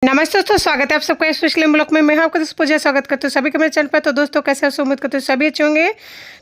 नमस्ते दोस्तों, स्वागत है आप सबका स्पेशली ब्लॉग में। मैं हूं आपका दोस्त पूजा, स्वागत करती हूँ सभी के मेरे चैनल पर। तो दोस्तों कैसे हो, उम्मीद करते हो सभी अच्छे होंगे।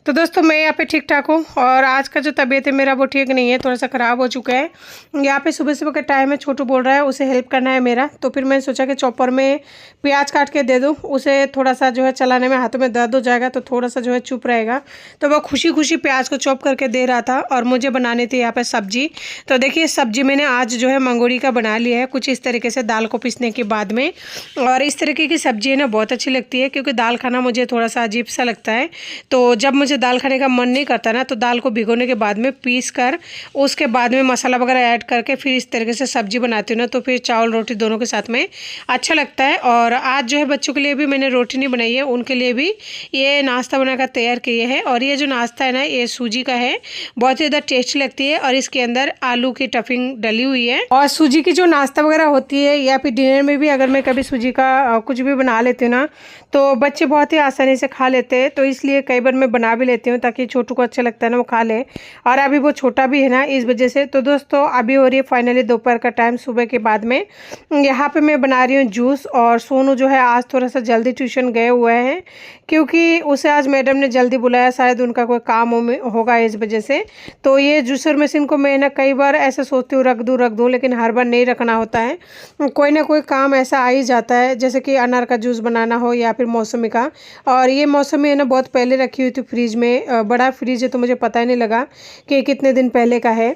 तो दोस्तों मैं यहाँ पे ठीक ठाक हूँ और आज का जो तबीयत है मेरा वो ठीक नहीं है, थोड़ा सा ख़राब हो चुका है। यहाँ पे सुबह सुबह का टाइम है, छोटू बोल रहा है उसे हेल्प करना है मेरा। तो फिर मैंने सोचा कि चॉपर में प्याज काट के दे दूँ उसे, थोड़ा सा जो है चलाने में हाथों में दर्द हो जाएगा तो थोड़ा सा जो है चुप रहेगा। तो वो खुशी खुशी प्याज को चॉप करके दे रहा था और मुझे बनानी थी यहाँ पर सब्जी। तो देखिए सब्जी मैंने आज जो है मंगोड़ी का बना लिया है, कुछ इस तरीके से दाल को पीसने के बाद में। और इस तरीके की सब्जी है ना बहुत अच्छी लगती है, क्योंकि दाल खाना मुझे थोड़ा सा अजीब सा लगता है। तो जब मुझे दाल खाने का मन नहीं करता ना, तो दाल को भिगोने के बाद में पीस कर उसके बाद में मसाला वगैरह ऐड करके फिर इस तरीके से सब्जी बनाती हूँ ना, तो फिर चावल रोटी दोनों के साथ में अच्छा लगता है। और आज जो है बच्चों के लिए भी मैंने रोटी नहीं बनाई है, उनके लिए भी ये नाश्ता बनाकर तैयार किए हैं। और ये जो नाश्ता है ना ये सूजी का है, बहुत ही ज़्यादा टेस्टी लगती है और इसके अंदर आलू की टफिंग डली हुई है। और सूजी की जो नाश्ता वगैरह होती है या फिर डिनर में भी अगर मैं कभी सूजी का कुछ भी बना लेती हूँ ना, तो बच्चे बहुत ही आसानी से खा लेते हैं। तो इसलिए कई बार मैं बना भी लेती हूँ ताकि छोटू को अच्छा लगता है ना, वो खा ले। और अभी वो छोटा भी है ना, इस वजह से। तो दोस्तों अभी हो रही है फाइनली दोपहर का टाइम, सुबह के बाद में यहाँ पे मैं बना रही हूँ जूस। और सोनू जो है आज थोड़ा सा जल्दी ट्यूशन गए हुए हैं, क्योंकि उसे आज मैडम ने जल्दी बुलाया, शायद उनका कोई काम होगा इस वजह से। तो ये जूसर मशीन को मैं ना कई बार ऐसा सोचती हूँ रख दूँ, लेकिन हर बार नहीं रखना होता है। कोई ना कोई काम ऐसा आ ही जाता है, जैसे कि अनार का जूस बनाना हो या फिर मौसमी का। और ये मौसमी है ना बहुत पहले रखी हुई थी फ्रिज में, बड़ा फ्रिज है तो मुझे पता ही नहीं लगा कि कितने दिन पहले का है,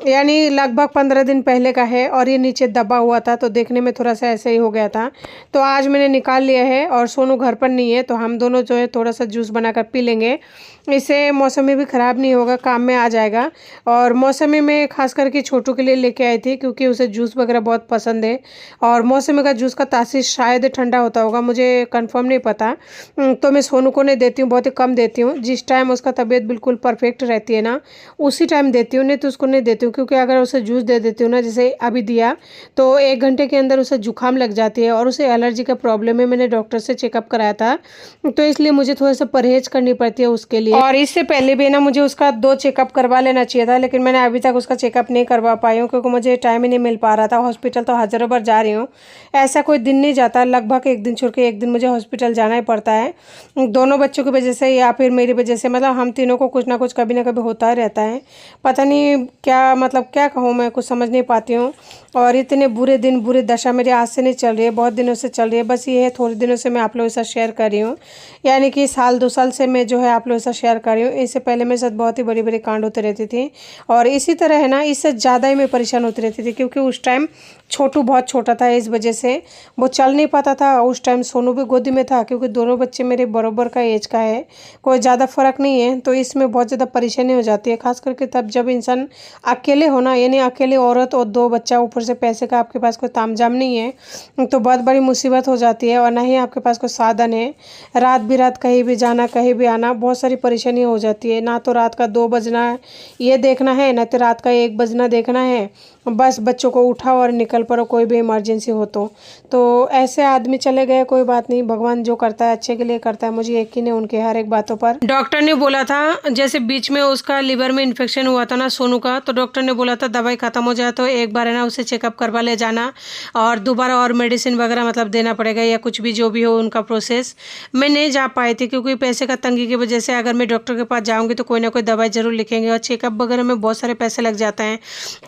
यानी लगभग 15 दिन पहले का है। और ये नीचे दबा हुआ था तो देखने में थोड़ा सा ऐसे ही हो गया था। तो आज मैंने निकाल लिया है और सोनू घर पर नहीं है, तो हम दोनों जो है थोड़ा सा जूस बनाकर पी लेंगे। इससे मौसमी भी ख़राब नहीं होगा, काम में आ जाएगा। और मौसमी में खास करके छोटू के लिए लेके आई थी, क्योंकि उसे जूस वगैरह बहुत पसंद है। और मौसमी का जूस का तासीर शायद ठंडा होता होगा, मुझे कंफर्म नहीं पता। तो मैं सोनू को नहीं देती हूँ, बहुत ही कम देती हूँ। जिस टाइम उसका तबीयत बिल्कुल परफेक्ट रहती है ना उसी टाइम देती हूँ, नहीं तो उसको नहीं देती हूँ। क्योंकि अगर उसे जूस दे देती हूँ ना, जैसे अभी दिया, तो 1 घंटे के अंदर उसे जुकाम लग जाती है और उसे एलर्जी का प्रॉब्लम है। मैंने डॉक्टर से चेकअप कराया था, तो इसलिए मुझे थोड़ा सा परहेज करनी पड़ती है उसके लिए। और इससे पहले भी ना मुझे उसका 2 चेकअप करवा लेना चाहिए था, लेकिन मैंने अभी तक उसका चेकअप नहीं करवा पाई हूँ, क्योंकि मुझे टाइम ही नहीं मिल पा रहा था। हॉस्पिटल तो हज़ारों बार जा रही हूँ, ऐसा कोई दिन नहीं जाता, लगभग एक दिन छोड़ के एक दिन मुझे हॉस्पिटल जाना ही पड़ता है। दोनों बच्चों की वजह से या फिर मेरी वजह से, मतलब हम तीनों को कुछ ना कुछ कभी ना कभी होता ही रहता है। पता नहीं क्या, मतलब क्या कहूँ, मैं कुछ समझ नहीं पाती हूँ। और इतने बुरे दिन बुरे दशा मेरी आज से नहीं चल रही है, बहुत दिनों से चल रही है। बस ये है थोड़े दिनों से मैं आप लोगों के साथ शेयर कर रही हूँ, यानी कि साल 2 साल से मैं जो है आप लोगों के साथ शेयर कर रही हूँ। इससे पहले मेरे साथ बहुत ही बड़ी बड़ी कांड होते रहती थी, और इसी तरह है ना इससे ज़्यादा ही मैं परेशान होती रहती थी, क्योंकि उस टाइम छोटू बहुत छोटा था, इस वजह से वो चल नहीं पाता था। उस टाइम सोनू भी गोदी में था, क्योंकि दोनों बच्चे मेरे बराबर का एज का है, कोई ज़्यादा फ़र्क नहीं है। तो इसमें बहुत ज़्यादा परेशानी हो जाती है, खास करके तब जब इंसान अकेले होना, यानी अकेले औरत और 2 बच्चा, ऊपर से पैसे का आपके पास कोई तामझाम नहीं है, तो बहुत बड़ी मुसीबत हो जाती है। और ना ही आपके पास कोई साधन है, रात बिरात कहीं भी जाना कहीं भी आना, बहुत सारी परेशानी हो जाती है। ना तो रात का 2 बजना ये देखना है, ना तो रात का 1 बजना देखना है, बस बच्चों को उठाओ और निकल पड़ो, कोई भी इमरजेंसी हो तो ऐसे आदमी चले गए, कोई बात नहीं, भगवान जो करता है अच्छे के लिए करता है। मुझे यकीन है उनके हर एक बातों पर। डॉक्टर ने बोला था, जैसे बीच में उसका लिवर में इन्फेक्शन हुआ था ना सोनू का, तो डॉक्टर ने बोला था दवाई खत्म हो जाए तो एक बार है ना उसे चेकअप करवा ले जाना, और दोबारा और मेडिसिन वगैरह मतलब देना पड़ेगा, या कुछ भी जो भी हो उनका प्रोसेस। मैं नहीं जा पाई थी, क्योंकि पैसे का तंगी की वजह से अगर मैं डॉक्टर के पास जाऊँगी तो कोई ना कोई दवाई जरूर लिखेंगे, और चेकअप वगैरह में बहुत सारे पैसे लग जाते हैं।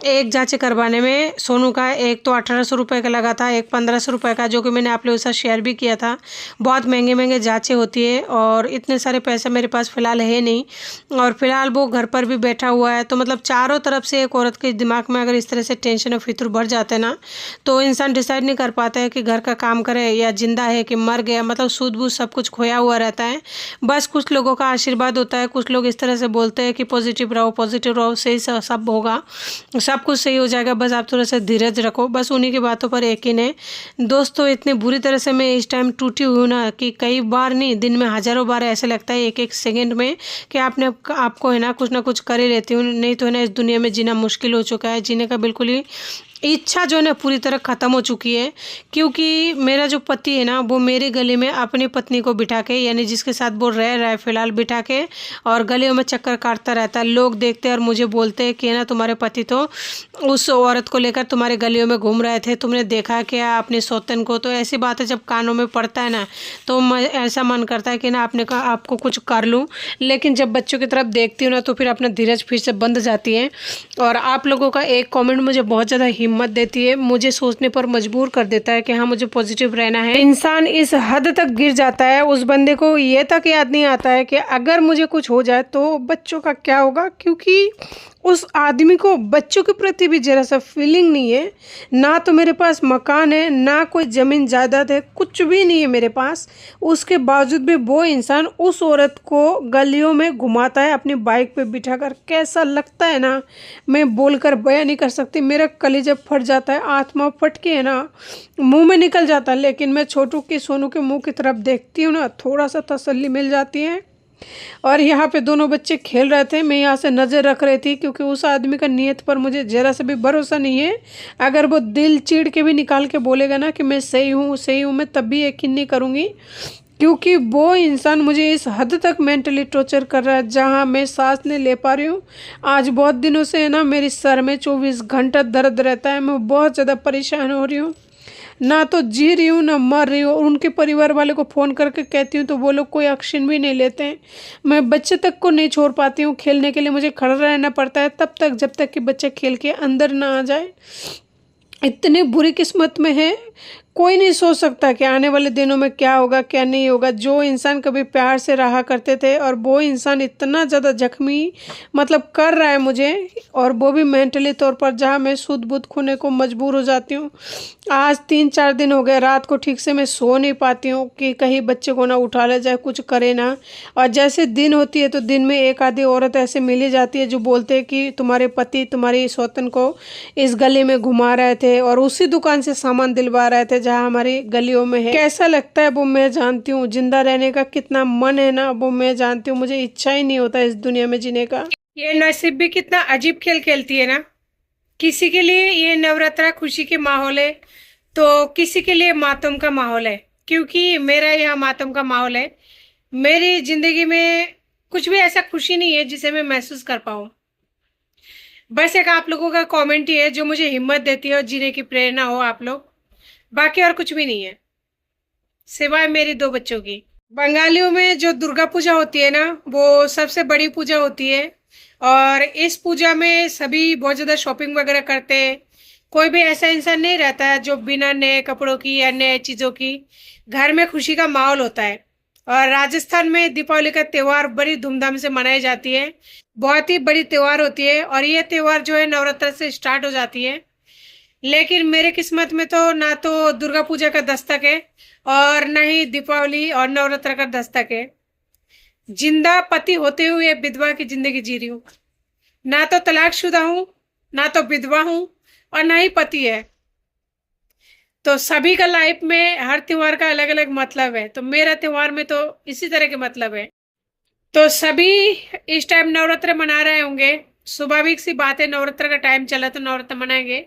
एक जाँच करवाने में सोनू का एक तो 1800 रुपये का लगा था, एक 1500 रुपये का, जो कि मैंने आप लोगों के साथ शेयर भी किया था। बहुत महंगे महंगे जाँचें होती है, और इतने सारे पैसे मेरे पास फ़िलहाल है नहीं, और फिलहाल वो घर पर भी बैठा हुआ है। तो मतलब चारों तरफ से एक औरत के दिमाग में अगर इस तरह से टेंशन और फिक्र भर जाते हैं ना, तो इंसान डिसाइड नहीं कर पाता है कि घर का काम करे या जिंदा है कि मर गया, मतलब सूझ बूझ सब कुछ खोया हुआ रहता है। बस कुछ लोगों का आशीर्वाद होता है, कुछ लोग इस तरह से बोलते हैं कि पॉजिटिव रहो, सही सब होगा, सब कुछ सही हो जाएगा, बस आप थोड़ा सा धीरज रखो, बस उन्हीं की बातों पर यकीन है। दोस्तों इतनी बुरी तरह से मैं इस टाइम टूटी हुई हूँ ना, कि कई बार नहीं, दिन में हज़ारों बार ऐसे लगता है एक एक सेकंड में कि आपको है ना कुछ कर ही लेती हूँ, नहीं तो है ना इस दुनिया में जीना मुश्किल हो चुका है, जीने का बिल्कुल ही इच्छा जो है ना पूरी तरह ख़त्म हो चुकी है, क्योंकि मेरा जो पति है ना वो मेरे गले में अपनी पत्नी को बिठा के, यानी जिसके साथ वो रह रहा है फ़िलहाल, बिठा के और गलियों में चक्कर काटता रहता है। लोग देखते हैं और मुझे बोलते हैं कि ना तुम्हारे पति तो उस औरत को लेकर तुम्हारे गलियों में घूम रहे थे, तुमने देखा क्या अपनी सौतन को। तो ऐसी बातें जब कानों में पड़ता है ना तो ऐसा मन करता है कि ना आपने कहा आपको कुछ कर लूँ, लेकिन जब बच्चों की तरफ देखती हूँ ना तो फिर अपना धीरज फिर से बंद जाती है। और आप लोगों का एक कमेंट मुझे बहुत ज़्यादा हिम्मत देती है, मुझे सोचने पर मजबूर कर देता है कि हाँ मुझे पॉजिटिव रहना है। इंसान इस हद तक गिर जाता है, उस बंदे को ये तक याद नहीं आता है कि अगर मुझे कुछ हो जाए तो बच्चों का क्या होगा, क्योंकि उस आदमी को बच्चों के प्रति भी जरा सा फीलिंग नहीं है। ना तो मेरे पास मकान है, ना कोई ज़मीन जायदाद है, कुछ भी नहीं है मेरे पास। उसके बावजूद भी वो इंसान उस औरत को गलियों में घुमाता है अपनी बाइक पे बिठाकर। कैसा लगता है ना, मैं बोलकर बयां नहीं कर सकती। मेरा कलेजा फट जाता है, आत्मा फट के है ना मुंह में निकल जाता है। लेकिन मैं छोटू की सोनू के मुंह की तरफ देखती हूँ ना, थोड़ा सा तसल्ली मिल जाती है। और यहाँ पे दोनों बच्चे खेल रहे थे, मैं यहाँ से नज़र रख रही थी, क्योंकि उस आदमी का नीयत पर मुझे ज़रा सा भी भरोसा नहीं है। अगर वो दिल चीड़ के भी निकाल के बोलेगा ना कि मैं सही हूँ, मैं तब भी यकीन नहीं करूँगी, क्योंकि वो इंसान मुझे इस हद तक मेंटली टॉर्चर कर रहा है जहाँ मैं सांस नहीं ले पा रही हूँ। आज बहुत दिनों से है ना मेरी सर में 24 घंटा दर्द रहता है, मैं बहुत ज़्यादा परेशान हो रही हूँ। ना तो जी रही हूँ ना मर रही हूँ। उनके परिवार वाले को फ़ोन करके कहती हूँ तो वो लोग कोई एक्शन भी नहीं लेते हैं। मैं बच्चे तक को नहीं छोड़ पाती हूँ, खेलने के लिए मुझे खड़ा रहना पड़ता है तब तक जब तक कि बच्चा खेल के अंदर ना आ जाए। इतनी बुरी किस्मत में है, कोई नहीं सोच सकता कि आने वाले दिनों में क्या होगा क्या नहीं होगा। जो इंसान कभी प्यार से रहा करते थे और वो इंसान इतना ज़्यादा जख्मी मतलब कर रहा है मुझे, और वो भी मेंटली तौर पर, जहाँ मैं सुध बुध खोने को मजबूर हो जाती हूँ। आज 3-4 दिन हो गए रात को ठीक से मैं सो नहीं पाती हूँ कि कहीं बच्चे को ना उठा ले जाए, कुछ करे ना। और जैसे दिन होती है तो दिन में एक आधी औरत ऐसे मिली जाती है जो बोलते हैं कि तुम्हारे पति तुम्हारी सौतन को इस गली में घुमा रहे थे और उसी दुकान से सामान दिलवा रहे थे जहाँ हमारी गलियों में है। कैसा लगता है वो मैं जानती हूँ, जिंदा रहने का कितना मन है ना वो मैं जानती हूँ। मुझे इच्छा ही नहीं होता इस दुनिया में जीने का। ये नसीब भी कितना अजीब खेल खेलती है ना। किसी के लिए ये नवरात्रा खुशी के माहौल है तो किसी के लिए मातम का माहौल है, क्योंकि मेरा यहाँ मातम का माहौल है। मेरी जिंदगी में कुछ भी ऐसा खुशी नहीं है जिसे मैं महसूस कर पाऊँ। बस एक आप लोगों का कमेंट ही है जो मुझे हिम्मत देती है और जीने की प्रेरणा हो आप लोग, बाकी और कुछ भी नहीं है सिवाय मेरी 2 बच्चों की। बंगालियों में जो दुर्गा पूजा होती है ना वो सबसे बड़ी पूजा होती है, और इस पूजा में सभी बहुत ज़्यादा शॉपिंग वगैरह करते हैं। कोई भी ऐसा इंसान नहीं रहता है जो बिना नए कपड़ों की या नए चीज़ों की। घर में खुशी का माहौल होता है। और राजस्थान में दीपावली का त्यौहार बड़ी धूमधाम से मनाई जाती है, बहुत ही बड़ी त्यौहार होती है। और ये त्यौहार जो है नवरात्र से स्टार्ट हो जाती है। लेकिन मेरे किस्मत में तो ना तो दुर्गा पूजा का दस्तक है और ना ही दीपावली और नवरात्र का दस्तक है। जिंदा पति होते हुए विधवा की जिंदगी जी रही हूँ। ना तो तलाकशुदा हूँ, ना तो विधवा हूँ, और ना ही पति है। तो सभी का लाइफ में हर त्योहार का अलग अलग मतलब है, तो मेरा त्योहार में तो इसी तरह के मतलब है। तो सभी इस टाइम नवरात्र मना रहे होंगे, स्वाभाविक सी बात है, नवरात्र का टाइम चला तो नवरात्र मनाएंगे।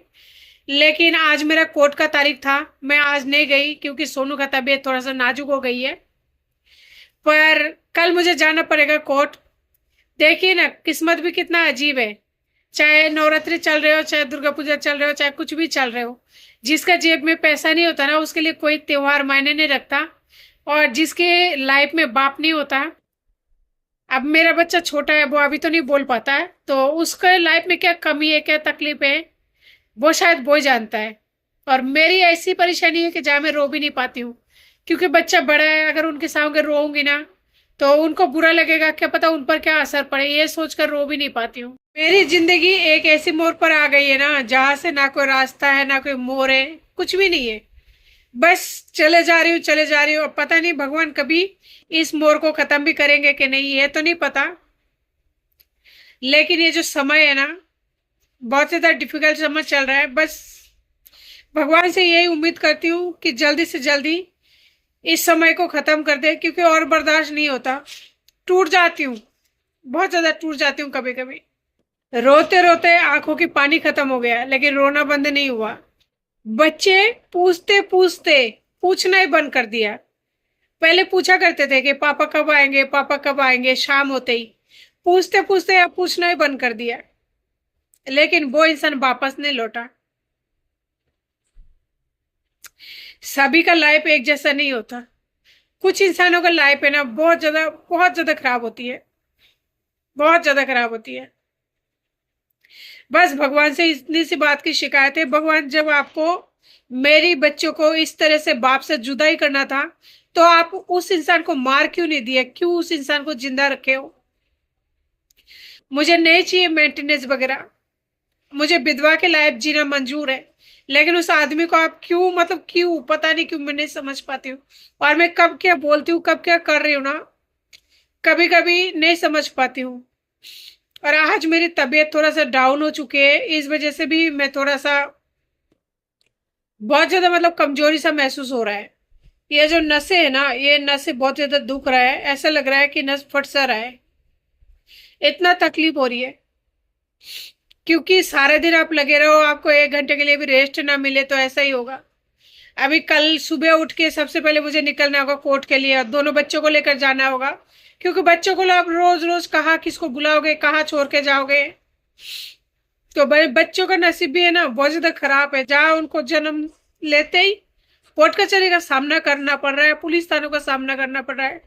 लेकिन आज मेरा कोर्ट का तारीख था, मैं आज नहीं गई क्योंकि सोनू का तबीयत थोड़ा सा नाजुक हो गई है। पर कल मुझे जाना पड़ेगा कोर्ट। देखिए ना किस्मत भी कितना अजीब है। चाहे नवरात्रि चल रहे हो, चाहे दुर्गा पूजा चल रहे हो, चाहे कुछ भी चल रहे हो, जिसका जेब में पैसा नहीं होता ना उसके लिए कोई त्योहार मायने नहीं रखता। और जिसके लाइफ में बाप नहीं होता, अब मेरा बच्चा छोटा है, वो अभी तो नहीं बोल पाता है, तो उसके लाइफ में क्या कमी है क्या तकलीफ है वो शायद वो जानता है। और मेरी ऐसी परेशानी है कि जहाँ मैं रो भी नहीं पाती हूँ, क्योंकि बच्चा बड़ा है। अगर उनके सामने रोऊंगी ना तो उनको बुरा लगेगा, क्या पता उन पर क्या असर पड़े, ये सोचकर रो भी नहीं पाती हूँ। मेरी जिंदगी एक ऐसी मोड़ पर आ गई है ना जहाँ से ना कोई रास्ता है ना कोई मोड़ है, कुछ भी नहीं है। बस चले जा रही हूँ चले जा रही हूँ। अब पता नहीं भगवान कभी इस मोड़ को खत्म भी करेंगे कि नहीं, ये तो नहीं पता। लेकिन ये जो समय है ना बहुत ज़्यादा डिफिकल्ट समय चल रहा है। बस भगवान से यही उम्मीद करती हूँ कि जल्दी से जल्दी इस समय को ख़त्म कर दे, क्योंकि और बर्दाश्त नहीं होता। टूट जाती हूँ, बहुत ज़्यादा टूट जाती हूँ कभी कभी। रोते रोते आंखों की पानी खत्म हो गया, लेकिन रोना बंद नहीं हुआ। बच्चे पूछते पूछते पूछना ही बंद कर दिया। पहले पूछा करते थे कि पापा कब आएंगे, पापा कब आएंगे, शाम होते ही पूछते पूछते अब पूछना ही बंद कर दिया। लेकिन वो इंसान वापस नहीं लौटा। सभी का लाइफ एक जैसा नहीं होता। कुछ इंसानों का लाइफ है ना, बहुत ज्यादा खराब होती है, बहुत ज्यादा खराब होती है। बस भगवान से इतनी सी बात की शिकायत है, भगवान जब आपको मेरी बच्चों को इस तरह से बाप से जुदाई करना था, तो आप उस इंसान को मार क्यों नहीं दिया, क्यों उस इंसान को जिंदा रखे हो। मुझे नहीं चाहिए मेंटेनेंस वगैरह, मुझे विधवा के लाइफ जीना मंजूर है। लेकिन उस आदमी को आप क्यों, मतलब क्यों, पता नहीं क्यों, मैं नहीं समझ पाती हूँ। और मैं कब क्या बोलती हूँ, कब क्या कर रही हूँ ना, कभी कभी नहीं समझ पाती हूँ। और आज मेरी तबीयत थोड़ा सा डाउन हो चुकी है, इस वजह से भी मैं थोड़ा सा बहुत ज्यादा, मतलब कमजोरी सा महसूस हो रहा है। ये जो नसें है ना, ये नसें बहुत ज्यादा दुख रहा है, ऐसा लग रहा है कि नस फट सा रहा है, इतना तकलीफ हो रही है। क्योंकि सारे दिन आप लगे रहो, आपको 1 घंटे के लिए भी रेस्ट ना मिले तो ऐसा ही होगा। अभी कल सुबह उठ के सबसे पहले मुझे निकलना होगा कोर्ट के लिए, दोनों बच्चों को लेकर जाना होगा। क्योंकि बच्चों को आप रोज रोज कहाँ किसको बुलाओगे, कहाँ छोड़ के जाओगे। तो भाई बच्चों का नसीब भी है ना बहुत ज्यादा खराब है, जहाँ उनको जन्म लेते ही कोर्ट कचहरी का सामना करना पड़ रहा है, पुलिस थानों का सामना करना पड़ रहा है।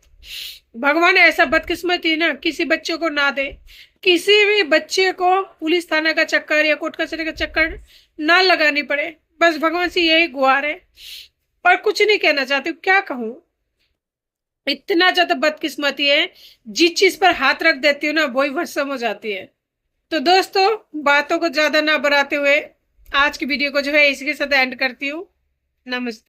भगवान ऐसा बदकिस्मती ना किसी बच्चों को ना दे, किसी भी बच्चे को पुलिस थाना का चक्कर या कोर्ट कचहरी का चक्कर ना लगानी पड़े। बस भगवान से यही गुहार है, और कुछ नहीं कहना चाहती हूँ, क्या कहूँ। इतना ज्यादा बदकिस्मती है, जिस चीज पर हाथ रख देती हूँ ना वही भस्म हो जाती है। तो दोस्तों, बातों को ज्यादा ना बढ़ाते हुए आज की वीडियो को जो है इसी के साथ एंड करती हूँ। नमस्ते।